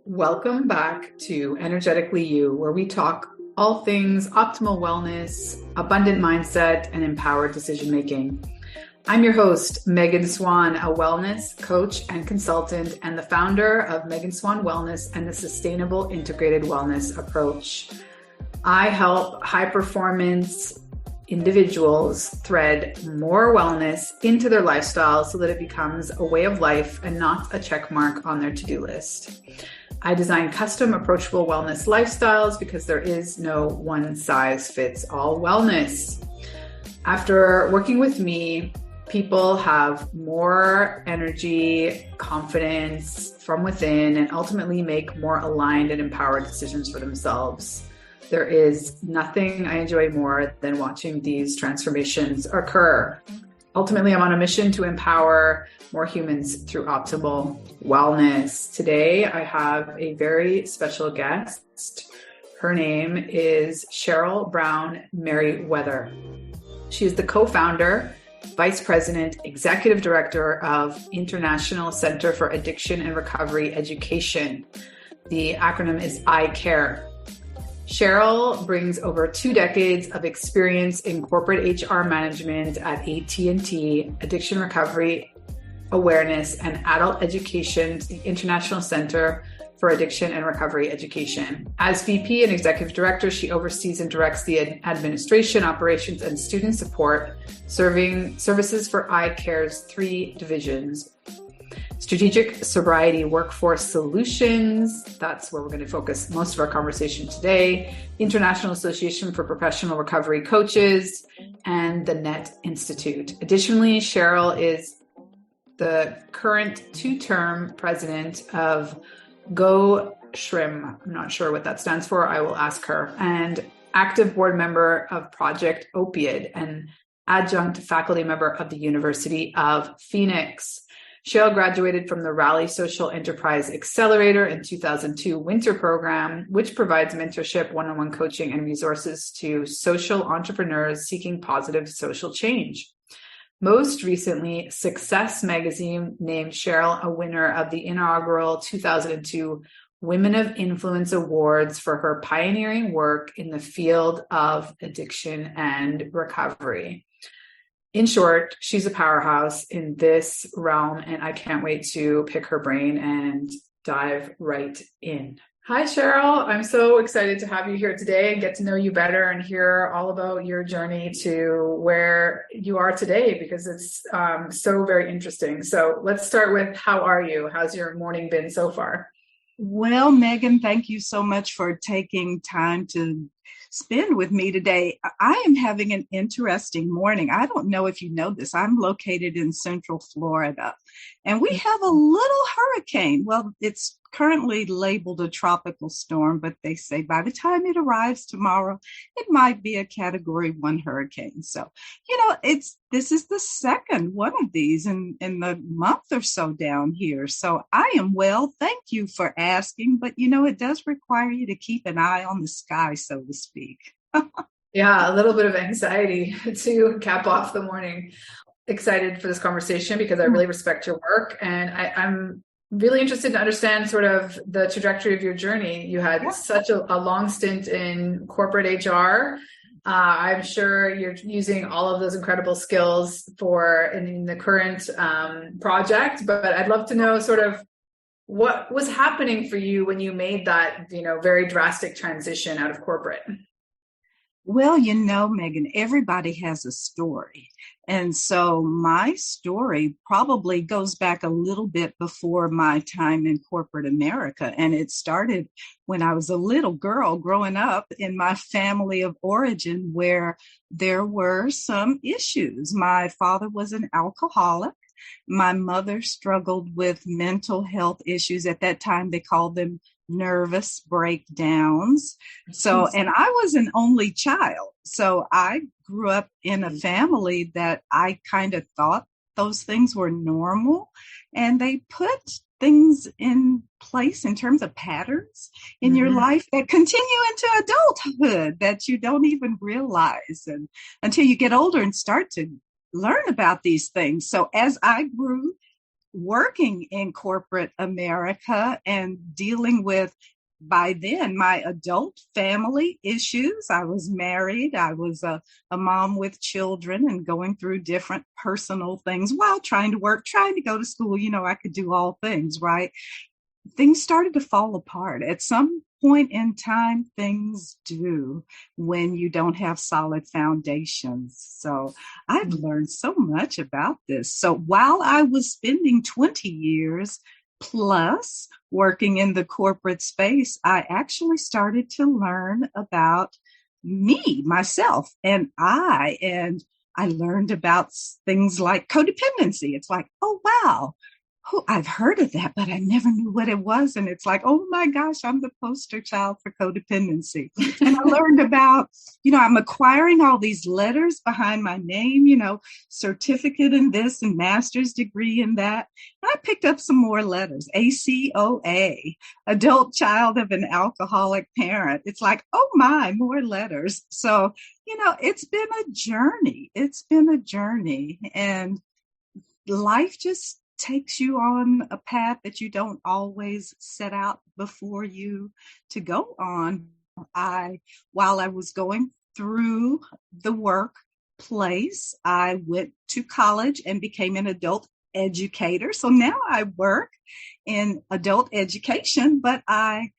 Welcome back to Energetically You, where we talk all things optimal wellness, abundant mindset, and empowered decision-making. I'm your host, Megan Swan, a wellness coach and consultant, and the founder of Megan Swan Wellness and the Sustainable Integrated Wellness Approach. I help high-performance individuals thread more wellness into their lifestyle so that it becomes a way of life and not a check mark on their to-do list. I design custom, approachable wellness lifestyles because there is no one-size-fits-all wellness. After working with me, people have more energy, confidence from within, and ultimately make more aligned and empowered decisions for themselves. There is nothing I enjoy more than watching these transformations occur. Ultimately, I'm on a mission to empower more humans through optimal wellness. Today, I have a very special guest. Her name is Cheryl Brown Merriwether. She is the co-founder, Vice President, Executive Director of International Center for Addiction and Recovery Education. The acronym is ICARE. Cheryl brings over 2 decades of experience in corporate HR management at AT&T, addiction recovery awareness, and adult education to the International Center for Addiction and Recovery Education. As VP and Executive Director, she oversees and directs the administration, operations, and student support, serving services for ICARE's 3 divisions. Strategic Sobriety Workforce Solutions, that's where we're going to focus most of our conversation today, International Association for Professional Recovery Coaches, and the NET Institute. Additionally, Cheryl is the current 2-term president of GOSHRM. I'm not sure what that stands for. I will ask her. And active board member of Project Opioid and adjunct faculty member of the University of Phoenix. Cheryl graduated from the Raleigh Social Enterprise Accelerator in 2002 winter program, which provides mentorship, one-on-one coaching, and resources to social entrepreneurs seeking positive social change. Most recently, Success Magazine named Cheryl a winner of the inaugural 2002 Women of Influence Awards for her pioneering work in the field of addiction and recovery. In short, she's a powerhouse in this realm, and I can't wait to pick her brain and dive right in. Hi, Cheryl. I'm so excited to have you here today and get to know you better and hear all about your journey to where you are today, because it's so very interesting. So let's start with, how are you? How's your morning been so far? Well, Megan, thank you so much for taking time to spend with me today. I am having an interesting morning. I don't know if you know this. I'm located in Central Florida, and we have a little hurricane. Well, it's currently labeled a tropical storm, but they say by the time it arrives tomorrow, it might be a Category 1 hurricane. So, this is the second one of these in the month or so down here. So I am well. Thank you for asking. But, it does require you to keep an eye on the sky, so to speak. Yeah, a little bit of anxiety to cap off the morning. Excited for this conversation because I really respect your work, and I'm really interested to understand sort of the trajectory of your journey. You had such a long stint in corporate HR. I'm sure you're using all of those incredible skills in the current project, but I'd love to know sort of what was happening for you when you made that, very drastic transition out of corporate. Well, Megan, everybody has a story. And so my story probably goes back a little bit before my time in corporate America. And it started when I was a little girl growing up in my family of origin, where there were some issues. My father was an alcoholic. My mother struggled with mental health issues. At that time, they called them nervous breakdowns. So, and I was an only child. So I grew up in a family that I kind of thought those things were normal, and they put things in place in terms of patterns in your life that continue into adulthood that you don't even realize, and until you get older and start to learn about these things. So as I grew working in corporate America and dealing with, by then, my adult family issues. I was married. I was a mom with children and going through different personal things while trying to work, trying to go to school. I could do all things, right? Things started to fall apart. At some point in time, things do when you don't have solid foundations. So I've learned so much about this. So while I was spending 20 years plus working in the corporate space, I actually started to learn about myself, and I learned about things like codependency. It's like, oh, wow. Oh, I've heard of that, but I never knew what it was. And it's like, oh my gosh, I'm the poster child for codependency. And I learned about, I'm acquiring all these letters behind my name, certificate in this and master's degree in that. And I picked up some more letters, ACOA, adult child of an alcoholic parent. It's like, oh my, more letters. So, it's been a journey. It's been a journey. And life just takes you on a path that you don't always set out before you to go on. While I was going through the workplace, I went to college and became an adult educator. So now I work in adult education, but I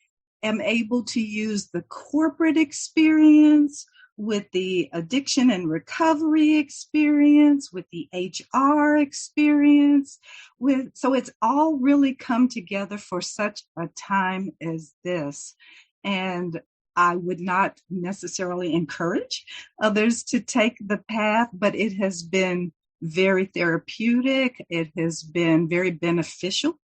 am able to use the corporate experience with the addiction and recovery experience, with the HR experience, so it's all really come together for such a time as this. And I would not necessarily encourage others to take the path, but it has been very therapeutic. It has been very beneficial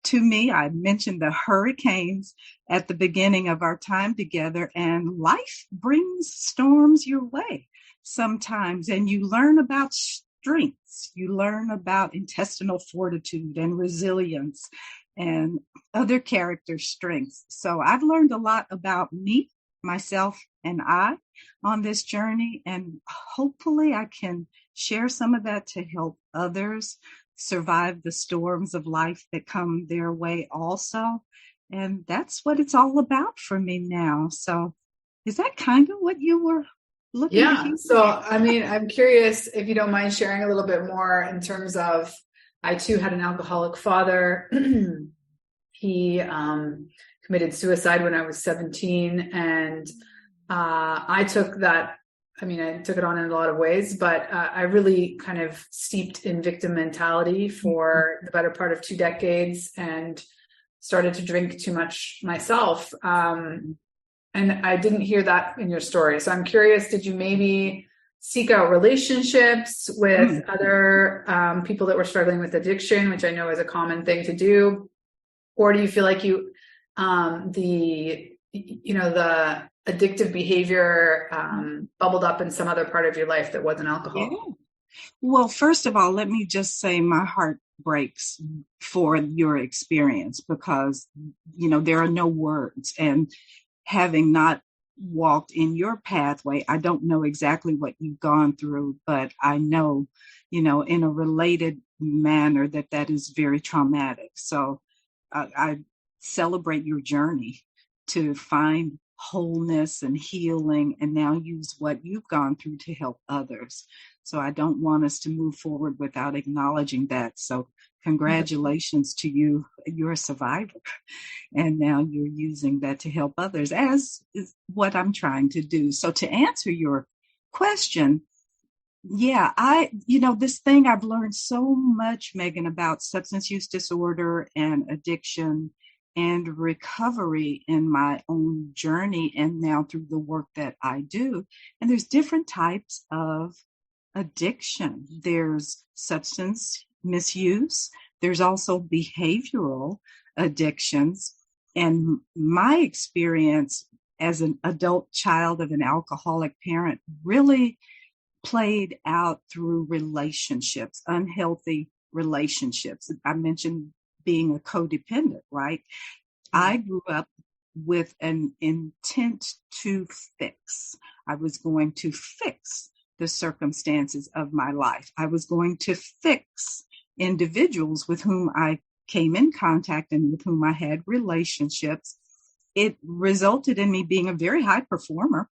to me. I mentioned the hurricanes at the beginning of our time together, and life brings storms your way sometimes, and you learn about strengths. You learn about intestinal fortitude and resilience and other character strengths. So I've learned a lot about me, myself, and I on this journey, and hopefully I can share some of that to help others survive the storms of life that come their way also. And that's what it's all about for me now. So is that kind of what you were looking at? Yeah. So, I'm curious if you don't mind sharing a little bit more in terms of, I too had an alcoholic father. He committed suicide when I was 17. And I took that. I took it on in a lot of ways, but I really kind of steeped in victim mentality for the better part of 2 decades and started to drink too much myself. And I didn't hear that in your story. So I'm curious, did you maybe seek out relationships with other people that were struggling with addiction, which I know is a common thing to do? Or do you feel like the addictive behavior bubbled up in some other part of your life that wasn't alcohol? Yeah. Well, first of all, let me just say my heart breaks for your experience because, there are no words. And having not walked in your pathway, I don't know exactly what you've gone through, but I know, in a related manner that is very traumatic. So I celebrate your journey to find wholeness and healing, and now use what you've gone through to help others. So I don't want us to move forward without acknowledging that. So congratulations to you. You're a survivor. And now you're using that to help others, as is what I'm trying to do. So to answer your question, yeah, this thing I've learned so much, Megan, about substance use disorder and addiction and recovery in my own journey, and now through the work that I do. And there's different types of addiction. There's substance misuse. There's also behavioral addictions. And my experience as an adult child of an alcoholic parent really played out through relationships, unhealthy relationships. I mentioned being a codependent, right? I grew up with an intent to fix. I was going to fix the circumstances of my life. I was going to fix individuals with whom I came in contact and with whom I had relationships, it resulted in me being a very high performer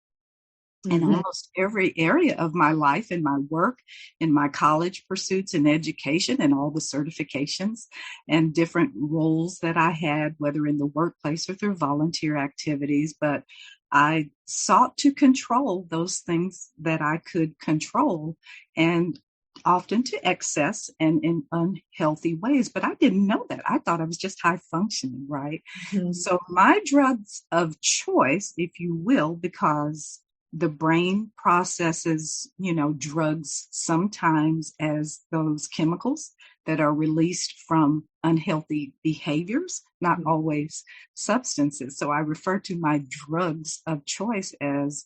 in almost every area of my life, in my work, in my college pursuits and education, and all the certifications and different roles that I had, whether in the workplace or through volunteer activities. But I sought to control those things that I could control, and often to excess and in unhealthy ways. But I didn't know that. I thought I was just high functioning, right? So my drugs of choice, if you will, because the brain processes, drugs sometimes as those chemicals that are released from unhealthy behaviors, not always substances. So I refer to my drugs of choice as,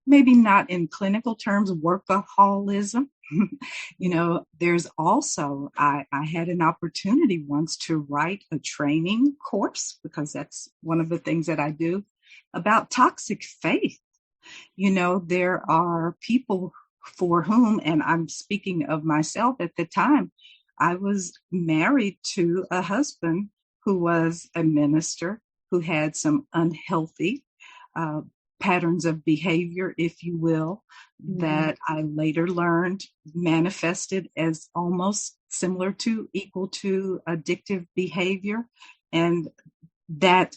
maybe not in clinical terms, workaholism. There's also, I had an opportunity once to write a training course, because that's one of the things that I do, about toxic faith. There are people for whom, and I'm speaking of myself at the time, I was married to a husband who was a minister, who had some unhealthy patterns of behavior, if you will, that I later learned manifested as almost equal to addictive behavior. And that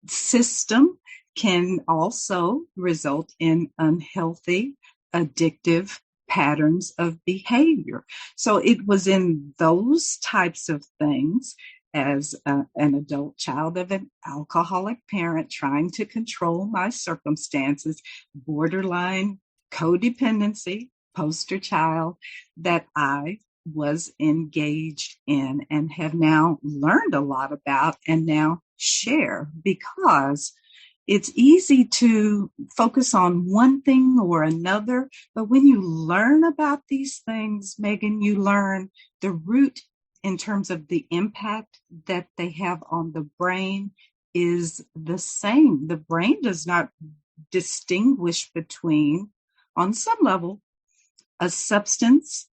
system can also result in unhealthy, addictive patterns of behavior. So it was in those types of things, as an adult child of an alcoholic parent, trying to control my circumstances, borderline codependency, poster child, that I was engaged in and have now learned a lot about and now share, because it's easy to focus on one thing or another, but when you learn about these things, Megan, you learn the root in terms of the impact that they have on the brain is the same. The brain does not distinguish between, on some level, a substance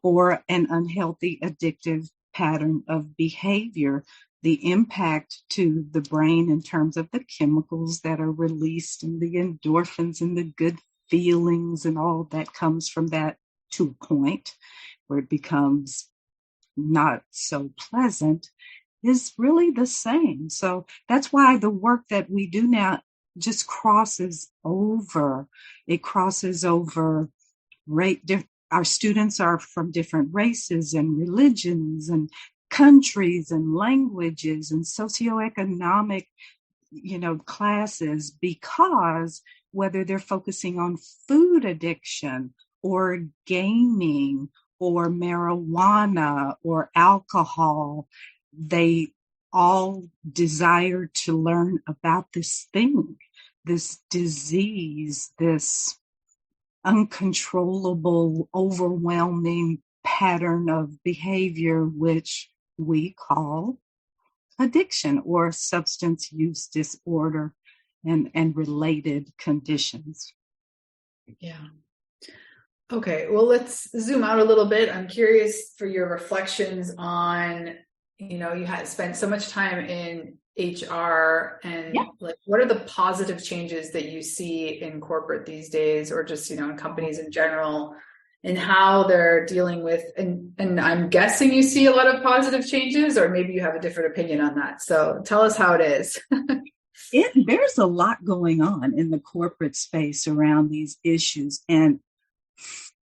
or an unhealthy addictive pattern of behavior. The impact to the brain in terms of the chemicals that are released and the endorphins and the good feelings and all that comes from that, to a point where it becomes not so pleasant, is really the same. So that's why the work that we do now just crosses over. It crosses over our students are from different races and religions and countries and languages and socioeconomic, classes, because whether they're focusing on food addiction or gaming or marijuana or alcohol, they all desire to learn about this thing, this disease, this uncontrollable, overwhelming pattern of behavior, which we call addiction or substance use disorder and related conditions. Yeah. Okay, well, let's zoom out a little bit. I'm curious for your reflections on, you had spent so much time in HR, and what are the positive changes that you see in corporate these days, or just, in companies in general, and how they're dealing with, and I'm guessing you see a lot of positive changes, or maybe you have a different opinion on that. So tell us how it is. There's a lot going on in the corporate space around these issues, and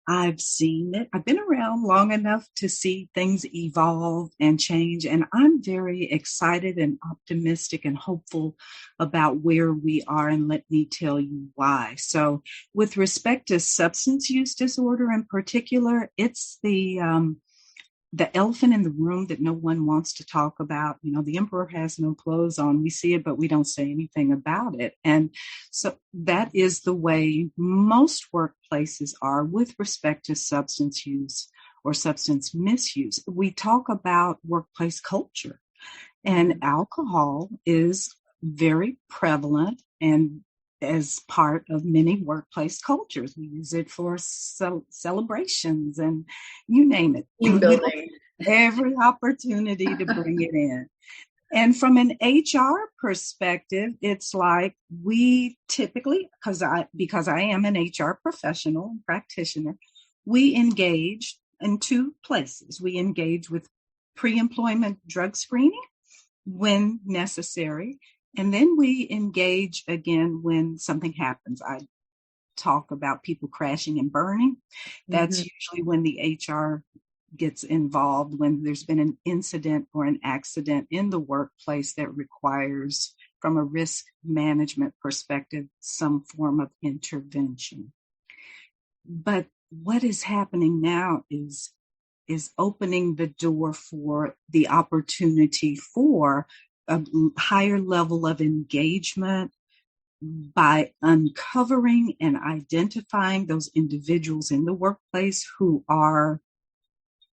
I've seen it. I've been around long enough to see things evolve and change, and I'm very excited and optimistic and hopeful about where we are, and let me tell you why. So with respect to substance use disorder in particular, it's the elephant in the room that no one wants to talk about. The emperor has no clothes on. We see it, but we don't say anything about it. And so that is the way most workplaces are with respect to substance use or substance misuse. We talk about workplace culture, and alcohol is very prevalent and as part of many workplace cultures. We use it for celebrations and you name it. Team building. every opportunity to bring it in. And from an HR perspective, it's like we typically, because I am an HR professional and practitioner, we engage in two places. We engage with pre-employment drug screening when necessary, and then we engage again when something happens. I talk about people crashing and burning. That's usually when the HR gets involved, when there's been an incident or an accident in the workplace that requires, from a risk management perspective, some form of intervention. But what is happening now is opening the door for the opportunity for a higher level of engagement by uncovering and identifying those individuals in the workplace who are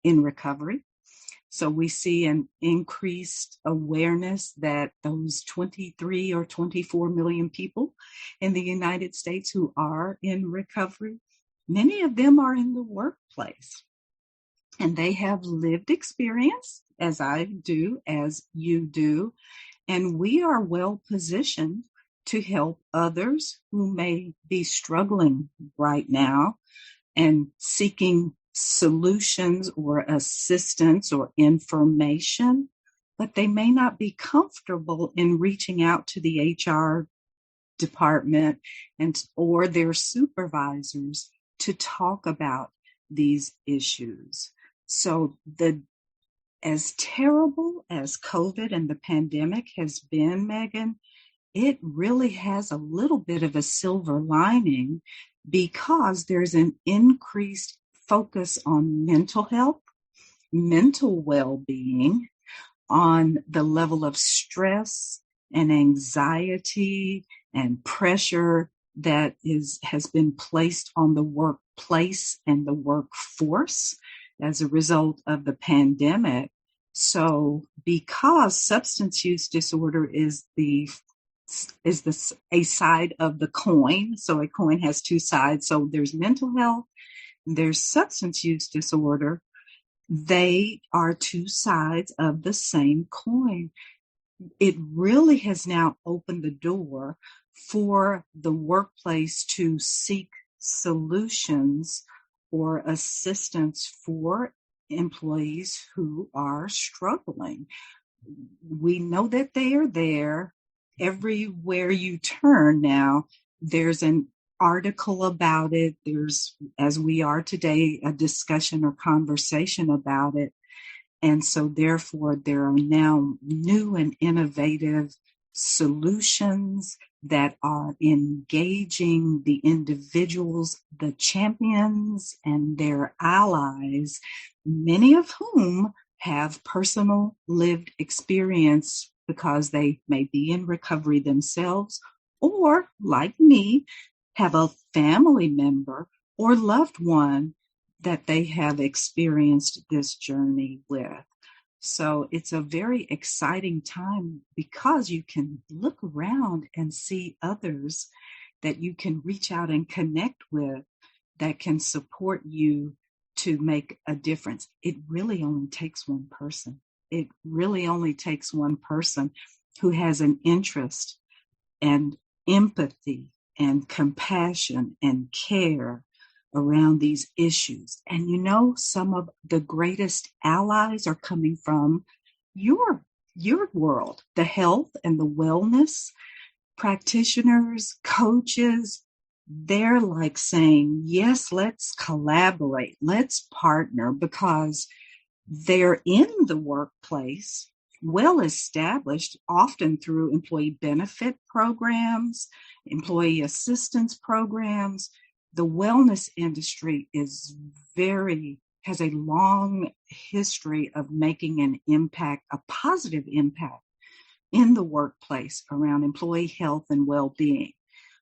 in recovery. So we see an increased awareness that those 23 or 24 million people in the United States who are in recovery, many of them are in the workplace. And they have lived experience, as I do, as you do. And we are well positioned to help others who may be struggling right now and seeking solutions or assistance or information, but they may not be comfortable in reaching out to the HR department or their supervisors to talk about these issues. So as terrible as COVID and the pandemic has been, Megan, it really has a little bit of a silver lining because there's an increased focus on mental health, mental well-being, on the level of stress and anxiety and pressure that has been placed on the workplace and the workforce as a result of the pandemic. So because substance use disorder is a side of the coin, so a coin has two sides. So there's mental health, there's substance use disorder. They are two sides of the same coin. It really has now opened the door for the workplace to seek solutions or assistance for employees who are struggling. We know that they are there. Everywhere you turn now, there's an article about it. There's, as we are today, a discussion or conversation about it. And so therefore, there are now new and innovative solutions that are engaging the individuals, the champions, and their allies, many of whom have personal lived experience because they may be in recovery themselves, or, like me, have a family member or loved one that they have experienced this journey with. So it's a very exciting time because you can look around and see others that you can reach out and connect with that can support you to make a difference. It really only takes one person. It really only takes one person who has an interest and empathy and compassion and care around these issues. And you know, some of the greatest allies are coming from your world, the health and the wellness practitioners, coaches. They're like saying, yes, let's collaborate, let's partner, because they're in the workplace, well established, often through employee benefit programs, employee assistance programs. The wellness industry has a long history of making an impact, a positive impact in the workplace around employee health and well-being.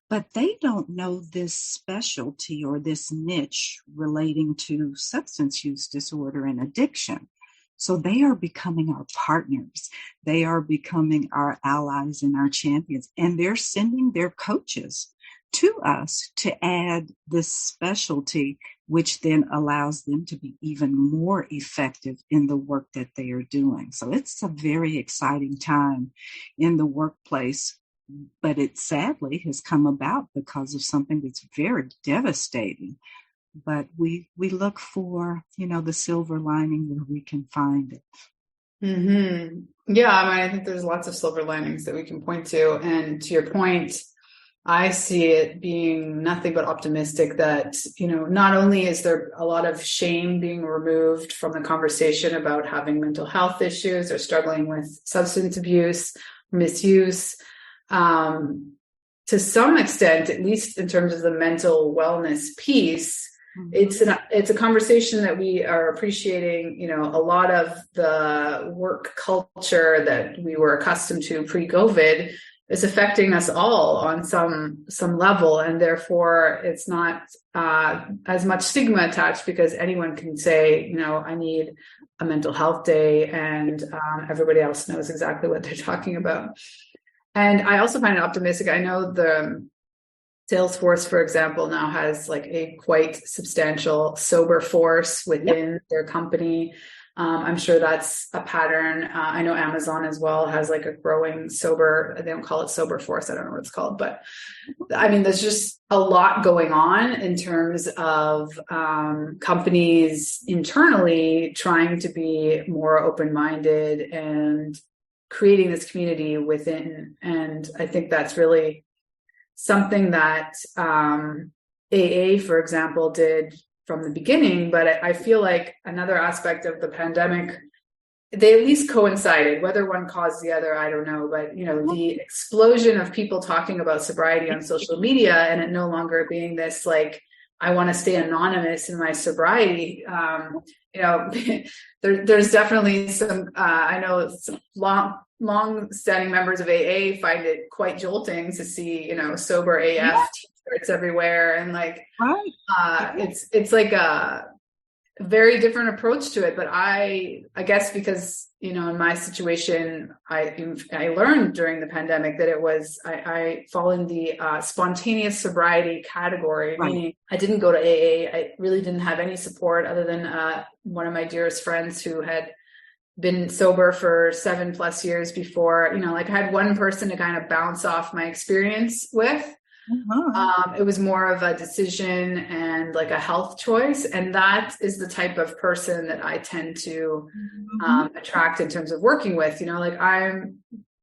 But they don't know this specialty or this niche relating to substance use disorder and addiction. So they are becoming our partners. They are becoming our allies and our champions. And they're sending their coaches to us to add this specialty which then allows them to be even more effective in the work that they are doing. So it's a very exciting time in the workplace, but it sadly has come about because of something that's very devastating. But we look for, the silver lining where we can find it. Mm-hmm. Yeah, I think there's lots of silver linings that we can point to. And to your point, I see it being nothing but optimistic that, not only is there a lot of shame being removed from the conversation about having mental health issues or struggling with substance abuse, misuse, to some extent, at least in terms of the mental wellness piece, it's a conversation that we are appreciating. A lot of the work culture that we were accustomed to pre-COVID is affecting us all on some level, and therefore it's not as much stigma attached, because anyone can say, I need a mental health day, and everybody else knows exactly what they're talking about. And I also find it optimistic. I know the Salesforce, for example, now has like a quite substantial sober force within their company. I'm sure that's a pattern. I know Amazon as well has like a growing sober, they don't call it sober force, I don't know what it's called, but there's just a lot going on in terms of companies internally trying to be more open-minded and creating this community within. And I think that's really something that AA, for example, did from the beginning. But I feel like another aspect of the pandemic, they at least coincided. Whether one caused the other, I don't know. But, the explosion of people talking about sobriety on social media, and it no longer being this, like, I want to stay anonymous in my sobriety. There's definitely some, I know some long-standing members of AA find it quite jolting to see, sober AF t-shirts everywhere. And it's like a very different approach to it. But I guess because, in my situation, I learned during the pandemic that I fall in the spontaneous sobriety category, meaning I didn't go to AA. I really didn't have any support other than one of my dearest friends who had been sober for 7+ years before. I had one person to kind of bounce off my experience with. It was more of a decision and like a health choice. And that is the type of person that I tend to attract in terms of working with. I'm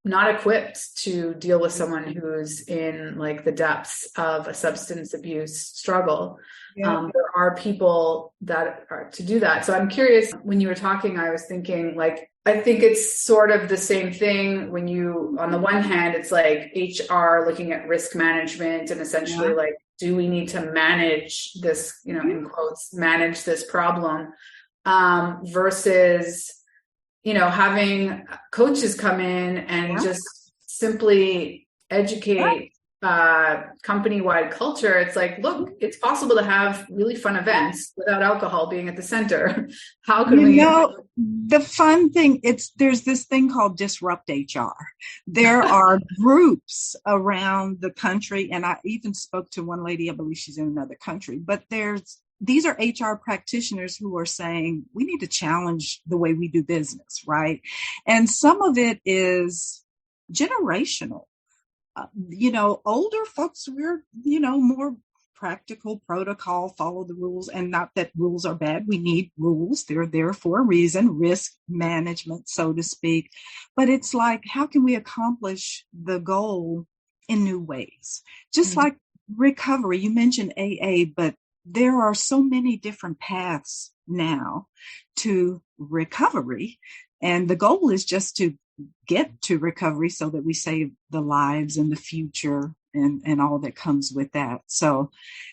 not equipped to deal with someone who's in like the depths of a substance abuse struggle. There are people that are to do that. So I'm curious, when you were talking, I was thinking, like, I think it's sort of the same thing when you, on the one hand, it's like HR looking at risk management and essentially like, do we need to manage this, in quotes, manage this problem, versus, having coaches come in and just simply educate company-wide culture. It's like, look, it's possible to have really fun events without alcohol being at the center. How can we? The fun thing, there's this thing called Disrupt HR. There are groups around the country, and I even spoke to one lady, I believe she's in another country, but these are HR practitioners who are saying, we need to challenge the way we do business, right? And some of it is generational. Older folks, we're, more practical protocol, follow the rules, and not that rules are bad. We need rules. They're there for a reason, risk management, so to speak. But it's like, how can we accomplish the goal in new ways? Just like recovery, you mentioned AA, but there are so many different paths now to recovery. And the goal is just to get to recovery so that we save the lives and the future and all that comes with that. So,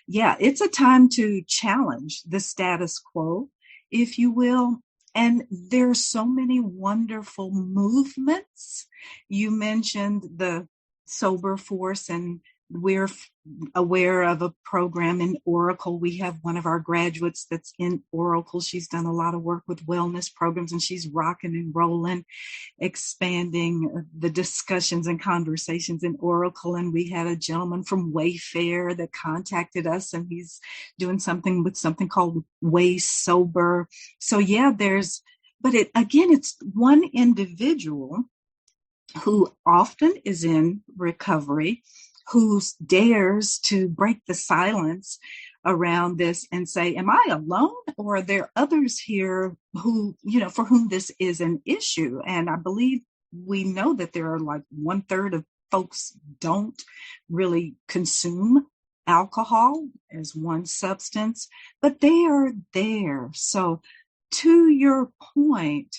it's a time to challenge the status quo, if you will. And there's so many wonderful movements. You mentioned the sober force, and we're aware of a program in Oracle. We have one of our graduates that's in Oracle. She's done a lot of work with wellness programs, and she's rocking and rolling, expanding the discussions and conversations in Oracle. And we had a gentleman from Wayfair that contacted us, and he's doing something with something called Way Sober. So yeah, but it's one individual who often is in recovery, who dares to break the silence around this and say, am I alone, or are there others here who, for whom this is an issue? And I believe we know that there are like 1/3 of folks don't really consume alcohol as one substance, but they are there. So to your point,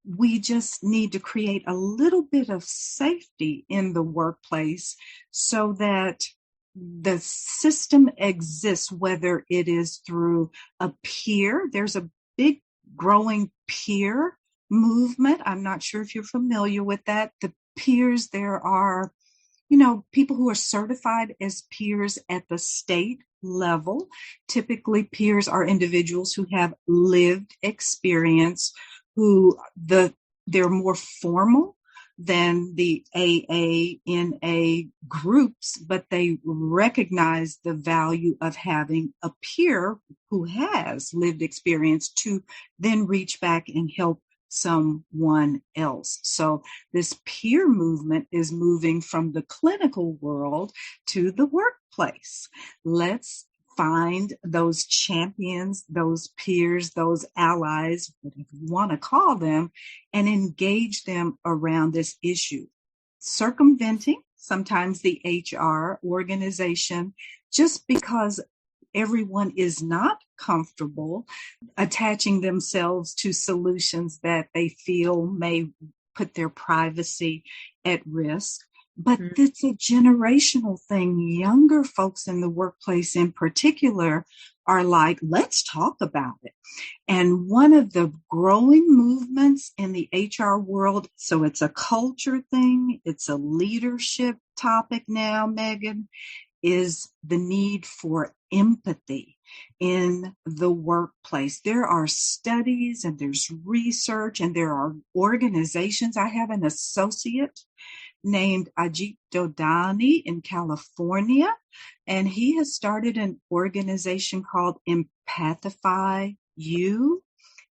we just need to create a little bit of safety in the workplace so that the system exists, whether it is through a peer. There's a big growing peer movement. I'm not sure if you're familiar with that. The peers, there are, people who are certified as peers at the state level. Typically, peers are individuals who have lived experience, who they're more formal than the AA, NA groups, but they recognize the value of having a peer who has lived experience to then reach back and help someone else. So this peer movement is moving from the clinical world to the workplace. Let's find those champions, those peers, those allies, whatever you want to call them, and engage them around this issue. Circumventing sometimes the HR organization, just because everyone is not comfortable attaching themselves to solutions that they feel may put their privacy at risk. But it's a generational thing. Younger folks in the workplace in particular are like, let's talk about it. And one of the growing movements in the HR world, so it's a culture thing, it's a leadership topic now, Megan, is the need for empathy in the workplace. There are studies and there's research and there are organizations. I have an associate named Ajit Dodani in California, and he has started an organization called Empathify You.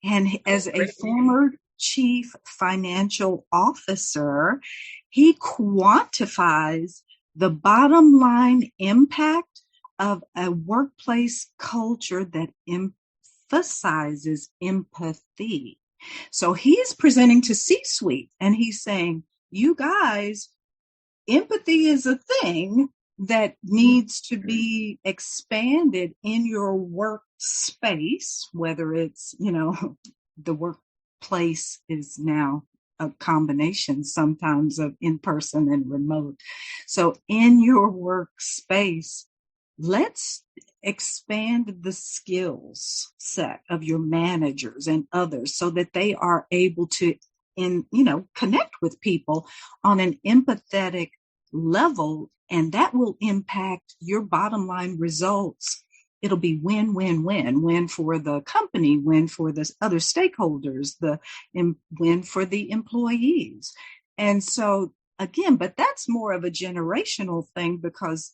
And as a former chief financial officer, he quantifies the bottom line impact of a workplace culture that emphasizes empathy. So he is presenting to C-suite and he's saying, you guys, empathy is a thing that needs to be expanded in your workspace, whether it's, the workplace is now a combination sometimes of in-person and remote. So in your workspace, let's expand the skills set of your managers and others so that they are able to connect with people on an empathetic level, and that will impact your bottom line results. It'll be win, win, win, win for the company, win for the other stakeholders, win for the employees. And so again, but that's more of a generational thing because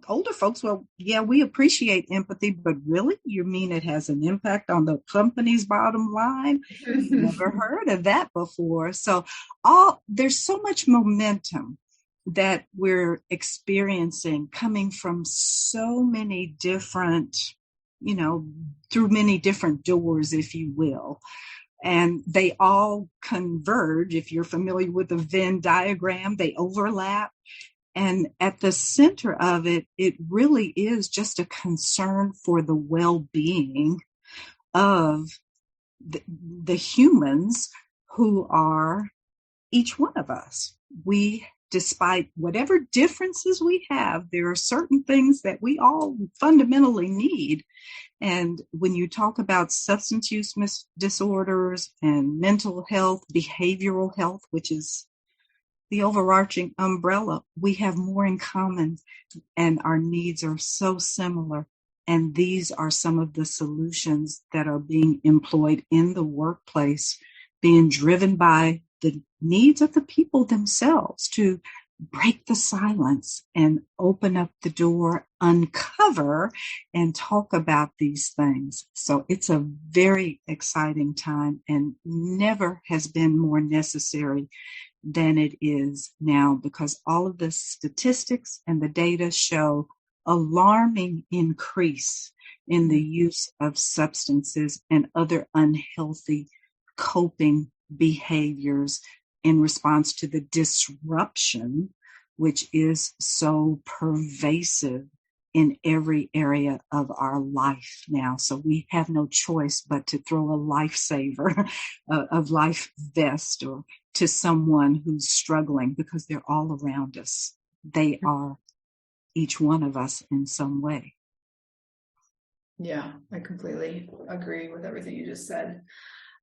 older folks, well, yeah, we appreciate empathy, but really, you mean it has an impact on the company's bottom line? Never heard of that before. So there's so much momentum that we're experiencing coming from so many different, through many different doors, if you will. And they all converge. If you're familiar with the Venn diagram, they overlap. And at the center of it, it really is just a concern for the well-being of the humans who are each one of us. We, despite whatever differences we have, there are certain things that we all fundamentally need. And when you talk about substance use disorders and mental health, behavioral health, which is the overarching umbrella, we have more in common and our needs are so similar. And these are some of the solutions that are being employed in the workplace, being driven by the needs of the people themselves to break the silence and open up the door, uncover and talk about these things. So it's a very exciting time and never has been more necessary than it is now, because all of the statistics and the data show alarming increase in the use of substances and other unhealthy coping behaviors in response to the disruption, which is so pervasive in every area of our life now. So we have no choice but to throw a lifesaver, a life vest, or to someone who's struggling, because they're all around us. They are each one of us in some way. Yeah, I completely agree with everything you just said.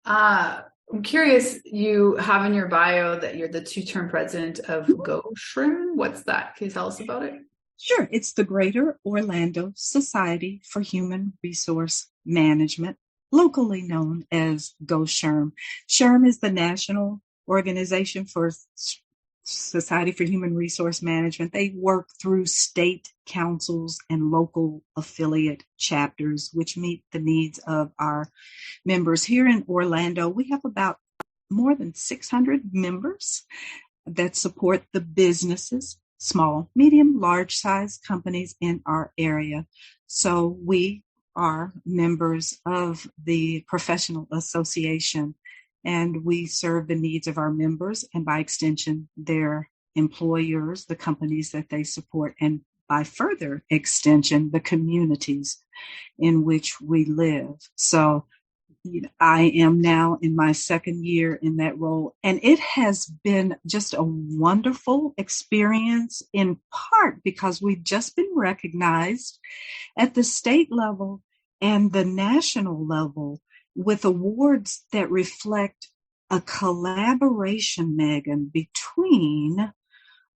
I'm curious, you have in your bio that you're the 2-term president of GOSHRM. What's that? Can you tell us about it? Sure. It's the Greater Orlando Society for Human Resource Management, locally known as GOSHRM. SHRM is the national organization for Society for Human Resource Management. They work through state councils and local affiliate chapters, which meet the needs of our members. Here in Orlando, we have about more than 600 members that support the businesses, small, medium, large size companies in our area. So we are members of the professional association, and we serve the needs of our members and by extension, their employers, the companies that they support, and by further extension, the communities in which we live. So I am now in my second year in that role, and it has been just a wonderful experience, in part because we've just been recognized at the state level and the national level with awards that reflect a collaboration, Megan, between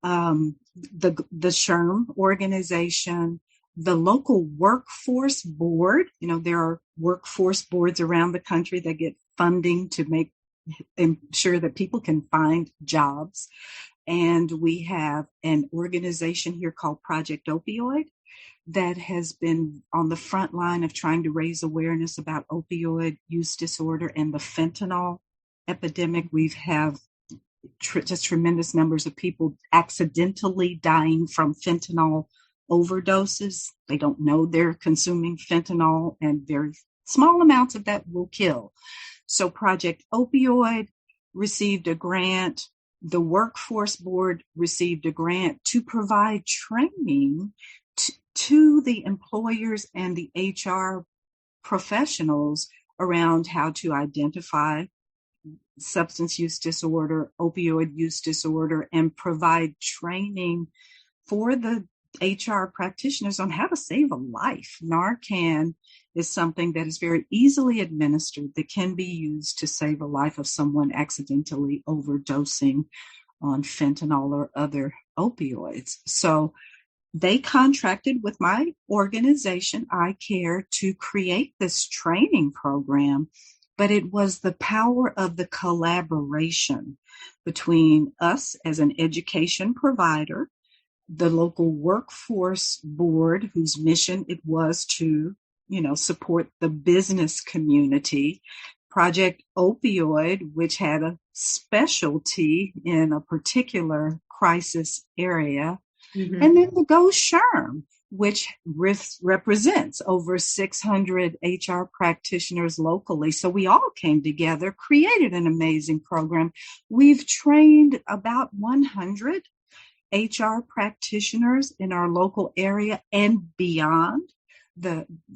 the SHRM organization, the local workforce board. There are workforce boards around the country that get funding to ensure that people can find jobs. And we have an organization here called Project Opioid that has been on the front line of trying to raise awareness about opioid use disorder and the fentanyl epidemic. We have just tremendous numbers of people accidentally dying from fentanyl overdoses. They don't know they're consuming fentanyl, and very small amounts of that will kill. So Project Opioid received a grant. The Workforce Board received a grant to provide training to the employers and the HR professionals around how to identify substance use disorder, opioid use disorder, and provide training for the HR practitioners on how to save a life. Narcan is something that is very easily administered that can be used to save a life of someone accidentally overdosing on fentanyl or other opioids. So they contracted with my organization, ICARE, to create this training program, but it was the power of the collaboration between us as an education provider, the local workforce board, whose mission it was to, support the business community, Project Opioid, which had a specialty in a particular crisis area, and then the GOSHRM, which represents over 600 HR practitioners locally. So we all came together, created an amazing program. We've trained about 100 HR practitioners in our local area and beyond.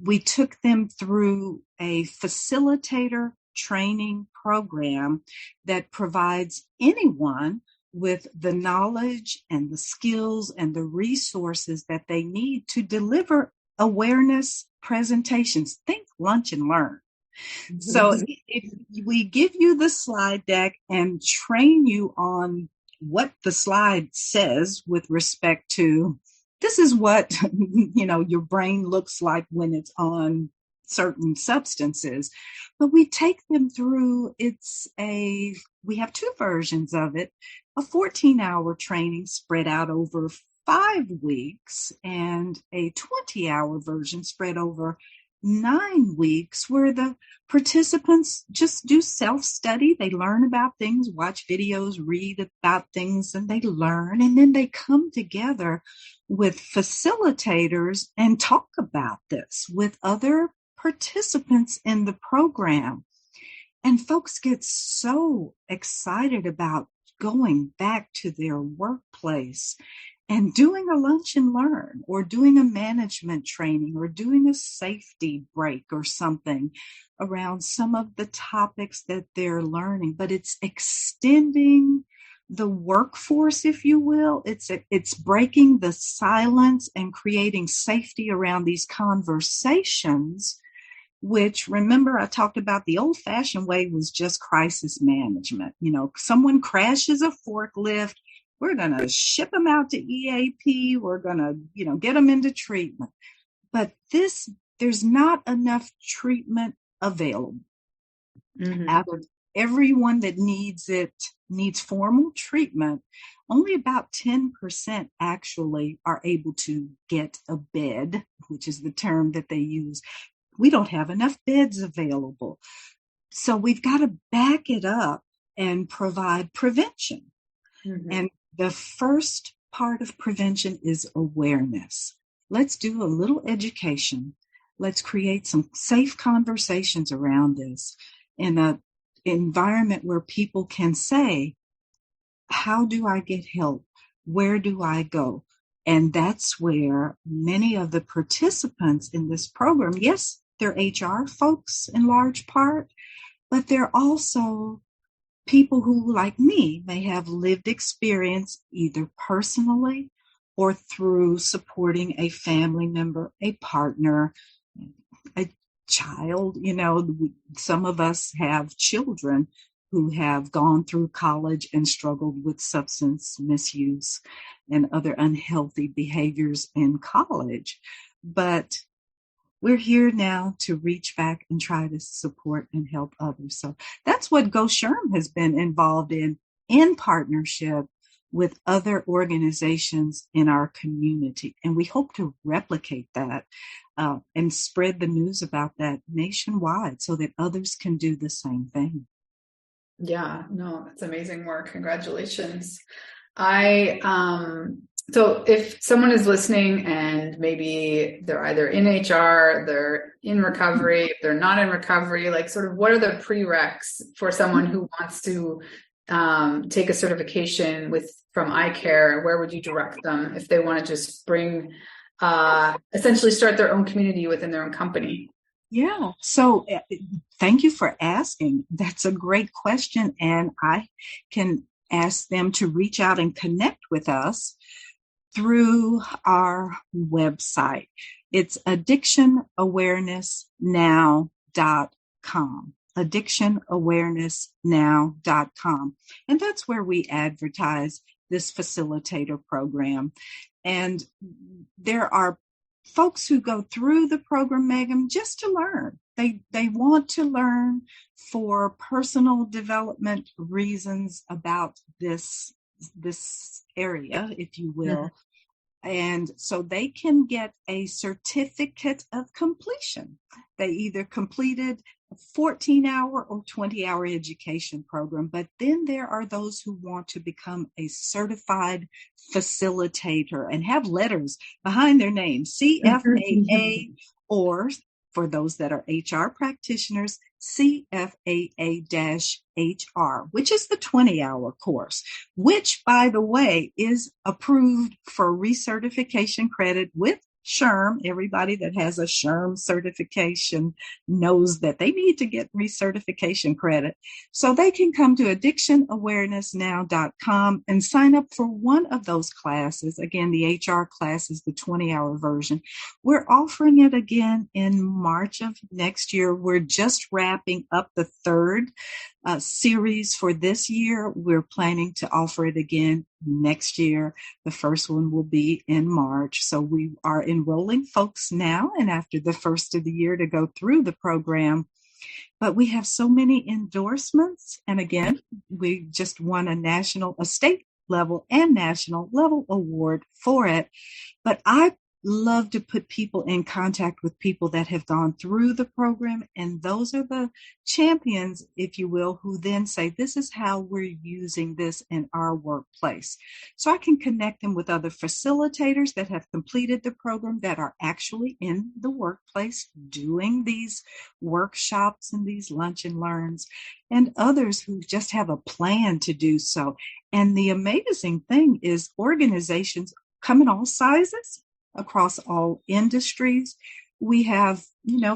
We took them through a facilitator training program that provides anyone with the knowledge and the skills and the resources that they need to deliver awareness presentations. Think lunch and learn. So if we give you the slide deck and train you on what the slide says with respect to this is what, your brain looks like when it's on certain substances. But we take them through, we have two versions of it, a 14-hour training spread out over 5 weeks and a 20-hour version spread over 9 weeks, where the participants just do self-study. They learn about things, watch videos, read about things, and they learn. And then they come together with facilitators and talk about this with other participants in the program. And folks get so excited about going back to their workplace and doing a lunch and learn, or doing a management training, or doing a safety break or something around some of the topics that they're learning. But it's extending the workforce, if you will. It's breaking the silence and creating safety around these conversations, which, remember, I talked about the old-fashioned way was just crisis management. Someone crashes a forklift, we're going to ship them out to EAP. We're going to, get them into treatment. But there's not enough treatment available. Mm-hmm. Out of everyone that needs formal treatment, only about 10% actually are able to get a bed, which is the term that they use. We don't have enough beds available. So we've got to back it up and provide prevention. Mm-hmm. And the first part of prevention is awareness. Let's do a little education. Let's create some safe conversations around this in an environment where people can say, how do I get help? Where do I go? And that's where many of the participants in this program, yes, they're HR folks in large part, but they're also people who, like me, may have lived experience either personally or through supporting a family member, a partner, a child. Some of us have children who have gone through college and struggled with substance misuse and other unhealthy behaviors in college. But we're here now to reach back and try to support and help others. So that's what GOSHRM has been involved in partnership with other organizations in our community. And we hope to replicate that and spread the news about that nationwide so that others can do the same thing. Yeah, no, that's amazing work. Congratulations. So if someone is listening and maybe they're either in HR, they're in recovery, if they're not in recovery, like sort of what are the prereqs for someone who wants to take a certification from ICARE? Where would you direct them if they want to just essentially start their own community within their own company? Yeah. So thank you for asking. That's a great question. And I can ask them to reach out and connect with us through our website. It's addictionawarenessnow.com. addictionawarenessnow.com. And that's where we advertise this facilitator program. And there are folks who go through the program, Megan, just to learn. They want to learn for personal development reasons about this area, if you will. Mm-hmm. And so they can get a certificate of completion. They either completed a 14-hour or 20-hour education program, but then there are those who want to become a certified facilitator and have letters behind their name, CFAA, or for those that are HR practitioners, CFAA-HR, which is the 20-hour course, which, by the way, is approved for recertification credit with SHRM. Everybody that has a SHRM certification knows that they need to get recertification credit. So they can come to addictionawarenessnow.com and sign up for one of those classes. Again, the HR class is the 20-hour version. We're offering it again in March of next year. We're just wrapping up the third series for this year. We're planning to offer it again next year. The first one will be in March. So we are enrolling folks now and after the first of the year to go through the program. But we have so many endorsements. And again, we just won a state level and national level award for it. But I love to put people in contact with people that have gone through the program. And those are the champions, if you will, who then say, this is how we're using this in our workplace. So I can connect them with other facilitators that have completed the program that are actually in the workplace doing these workshops and these lunch and learns, and others who just have a plan to do so. And the amazing thing is organizations come in all sizes, across all industries. We have,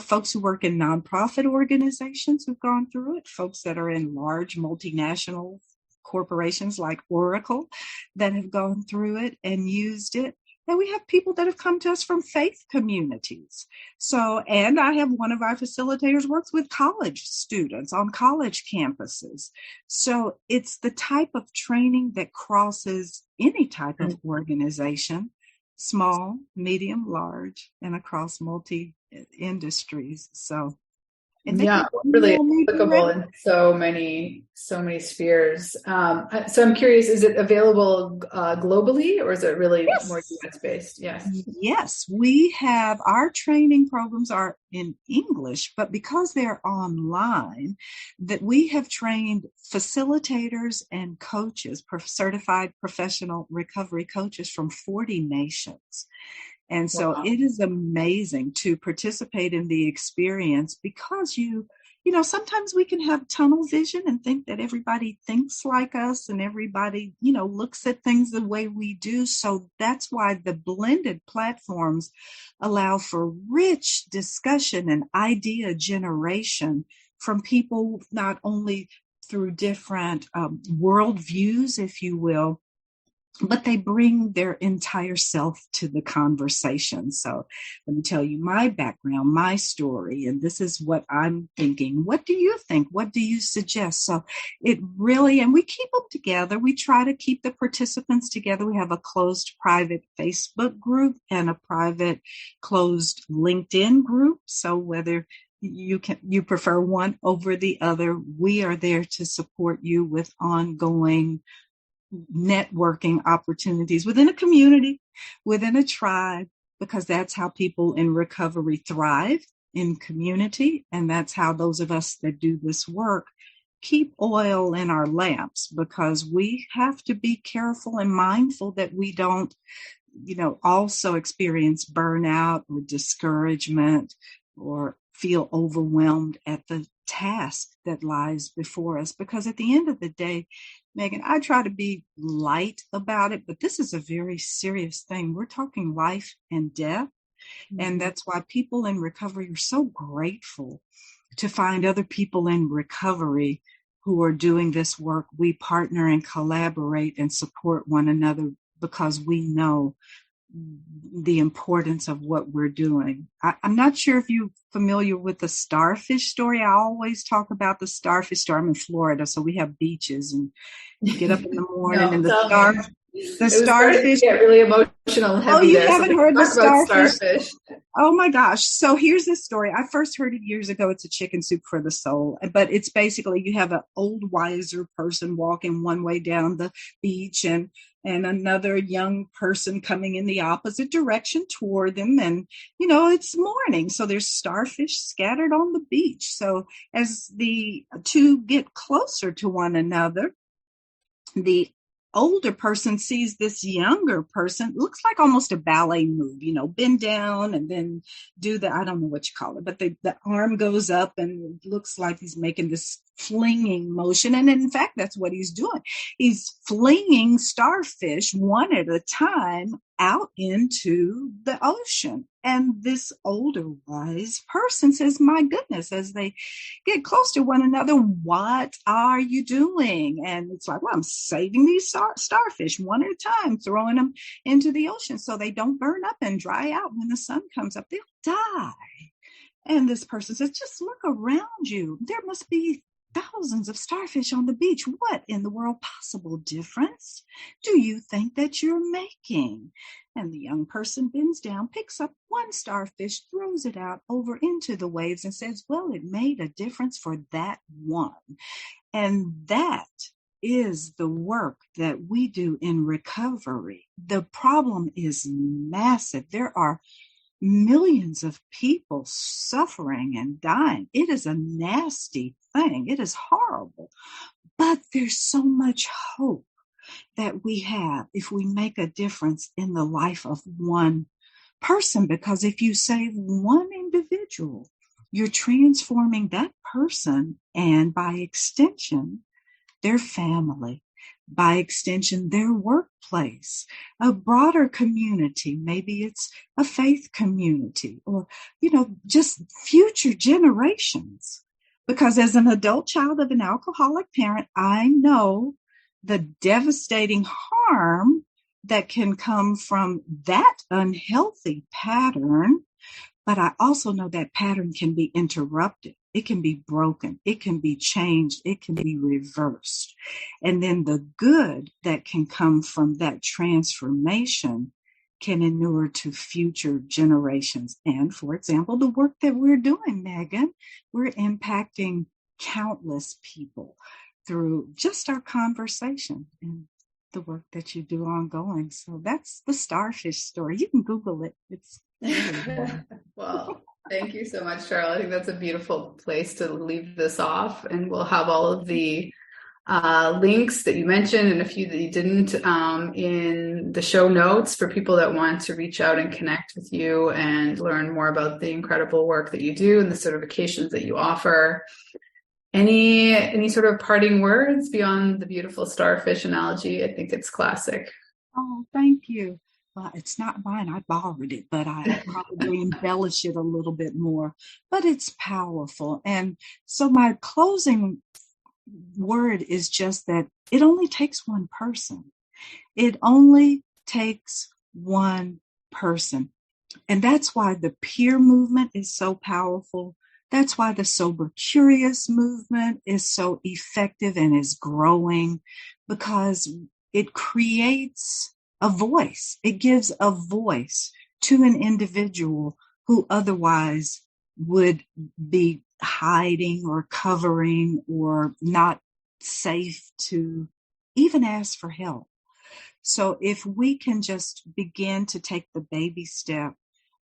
folks who work in nonprofit organizations who've gone through it, folks that are in large multinational corporations like Oracle that have gone through it and used it. And we have people that have come to us from faith communities. So, and I have one of our facilitators works with college students on college campuses. So it's the type of training that crosses any type of organization, small, medium, large, and across multi-industries. So, and really applicable in so many spheres. So I'm curious, is it available globally, or is it really more US based? Yes, we have our training programs are in English, but because they're online, that we have trained facilitators and coaches, certified professional recovery coaches from 40 nations. And so It is amazing to participate in the experience because sometimes we can have tunnel vision and think that everybody thinks like us and everybody, looks at things the way we do. So that's why the blended platforms allow for rich discussion and idea generation from people, not only through different worldviews, if you will, but they bring their entire self to the conversation. So let me tell you my background, my story, and this is what I'm thinking. What do you think? What do you suggest? So it really, and we keep them together. We try to keep the participants together. We have a closed private Facebook group and a private closed LinkedIn group. So whether you prefer one over the other, we are there to support you with ongoing networking opportunities within a community, within a tribe, because that's how people in recovery thrive in community. And that's how those of us that do this work keep oil in our lamps, because we have to be careful and mindful that we don't, also experience burnout or discouragement or feel overwhelmed at the task that lies before us. Because at the end of the day, Megan, I try to be light about it, but this is a very serious thing. We're talking life and death. Mm-hmm. And that's why people in recovery are so grateful to find other people in recovery who are doing this work. We partner and collaborate and support one another because we know the importance of what we're doing. I'm not sure if you're familiar with the starfish story. I always talk about the starfish story. I'm in Florida, so we have beaches, and you get up in the morning and the starfish get really emotional and heavy. Oh, you haven't heard the starfish? Oh my gosh. So here's this story. I first heard it years ago. It's a chicken soup for the soul, but it's basically you have an old wiser person walking one way down the beach and another young person coming in the opposite direction toward them. And, it's morning. So there's starfish scattered on the beach. So as the two get closer to one another, the older person sees this younger person, looks like almost a ballet move, bend down and then do I don't know what you call it, but the arm goes up and it looks like he's making this flinging motion. And in fact, that's what he's doing. He's flinging starfish one at a time out into the ocean. And this older wise person says, my goodness, as they get close to one another, what are you doing? And it's like, well, I'm saving these starfish one at a time, throwing them into the ocean so they don't burn up and dry out when the sun comes up. They'll die. And this person says, just look around you. There must be thousands of starfish on the beach. What in the world possible difference do you think that you're making? And the young person bends down, picks up one starfish, throws it out over into the waves and says, well, it made a difference for that one. And that is the work that we do in recovery. The problem is massive. There are millions of people suffering and dying. It is a nasty thing. It is horrible. But there's so much hope that we have if we make a difference in the life of one person, because if you save one individual, you're transforming that person and by extension, their family, by extension, their workplace, a broader community. Maybe it's a faith community or, just future generations. Because as an adult child of an alcoholic parent, I know the devastating harm that can come from that unhealthy pattern. But I also know that pattern can be interrupted. It can be broken. It can be changed. It can be reversed. And then the good that can come from that transformation can inure to future generations. And for example, the work that we're doing, Megan, we're impacting countless people through just our conversation and the work that you do ongoing. So that's the starfish story. You can Google it. It's Well, thank you so much, Cheryl. I think that's a beautiful place to leave this off. And we'll have all of the links that you mentioned and a few that you didn't in the show notes for people that want to reach out and connect with you and learn more about the incredible work that you do and the certifications that you offer. Any sort of parting words beyond the beautiful starfish analogy? I think it's classic. Oh, thank you. Well, it's not mine. I borrowed it, but I probably embellish it a little bit more. But it's powerful. And so my closing word is just that it only takes one person. It only takes one person. And that's why the peer movement is so powerful. That's why the Sober Curious movement is so effective and is growing, because it creates a voice. It gives a voice to an individual who otherwise would be hiding or covering or not safe to even ask for help. So if we can just begin to take the baby step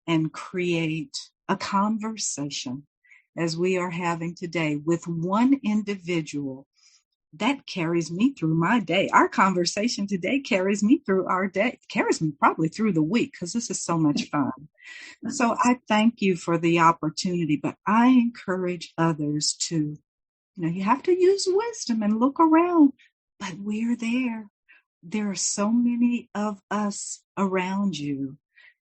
and create a conversation as we are having today with one individual, that carries me through my day. Our conversation today carries me through our day, carries me probably through the week, because this is so much fun. So I thank you for the opportunity, but I encourage others to, you have to use wisdom and look around, but we're there. There are so many of us around you.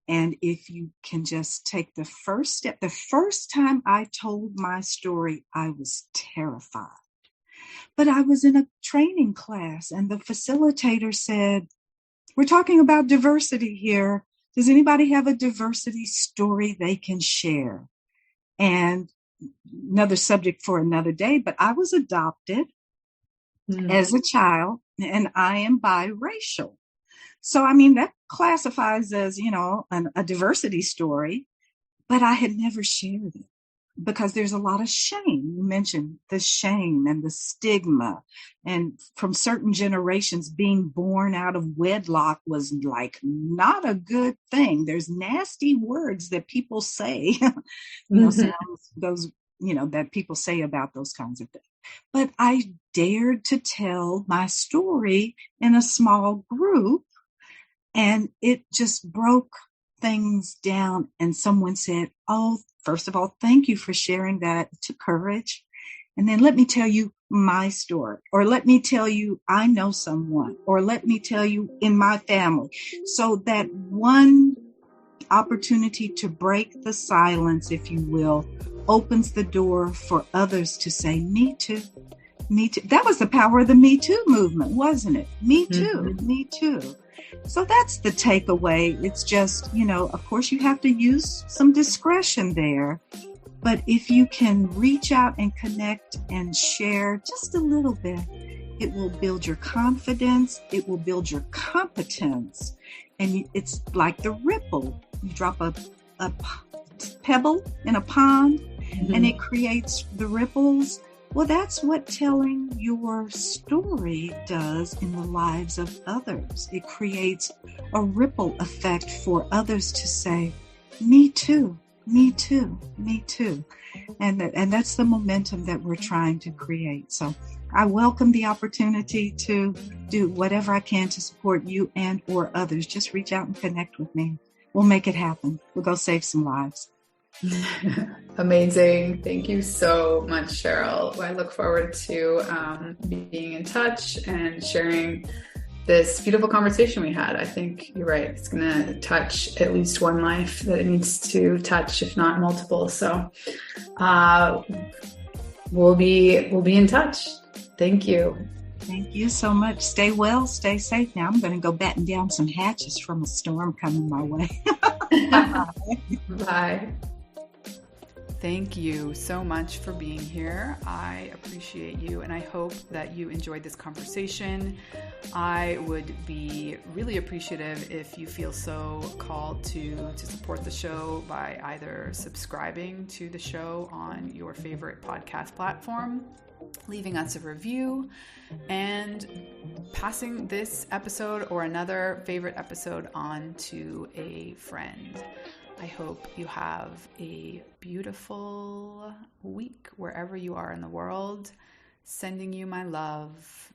And if you can just take the first step, the first time I told my story, I was terrified. But I was in a training class and the facilitator said, we're talking about diversity here. Does anybody have a diversity story they can share? And another subject for another day, but I was adopted as a child and I am biracial. So, that classifies as, a diversity story, but I had never shared it. Because there's a lot of shame. You mentioned the shame and the stigma. And from certain generations, being born out of wedlock was like not a good thing. There's nasty words that people say, that people say about those kinds of things. But I dared to tell my story in a small group, and it just broke things down. And someone said, oh, first of all, thank you for sharing that. It took courage. And then let me tell you my story, or let me tell you I know someone, or let me tell you in my family. So that one opportunity to break the silence, if you will, opens the door for others to say, me too, me too. That was the power of the Me Too movement, wasn't it? Me too, me too. So that's the takeaway. It's just, of course you have to use some discretion there, But if you can reach out and connect and share just a little bit, it will build your confidence. It will build your competence. And it's like the ripple. You drop a pebble in a pond, and it creates the ripples. Well, that's what telling your story does in the lives of others. It creates a ripple effect for others to say, me too, me too, me too. And that's the momentum that we're trying to create. So I welcome the opportunity to do whatever I can to support you and or others. Just reach out and connect with me. We'll make it happen. We'll go save some lives. Amazing. Thank you so much, Cheryl. I look forward to being in touch and sharing this beautiful conversation we had. I think you're right. It's going to touch at least one life that it needs to touch, if not multiple. So we'll be in touch. Thank you. Thank you so much. Stay well, stay safe. Now I'm going to go batten down some hatches from a storm coming my way. Bye. Thank you so much for being here. I appreciate you, and I hope that you enjoyed this conversation. I would be really appreciative if you feel so called to support the show by either subscribing to the show on your favorite podcast platform, leaving us a review, and passing this episode or another favorite episode on to a friend. I hope you have a beautiful week wherever you are in the world. Sending you my love.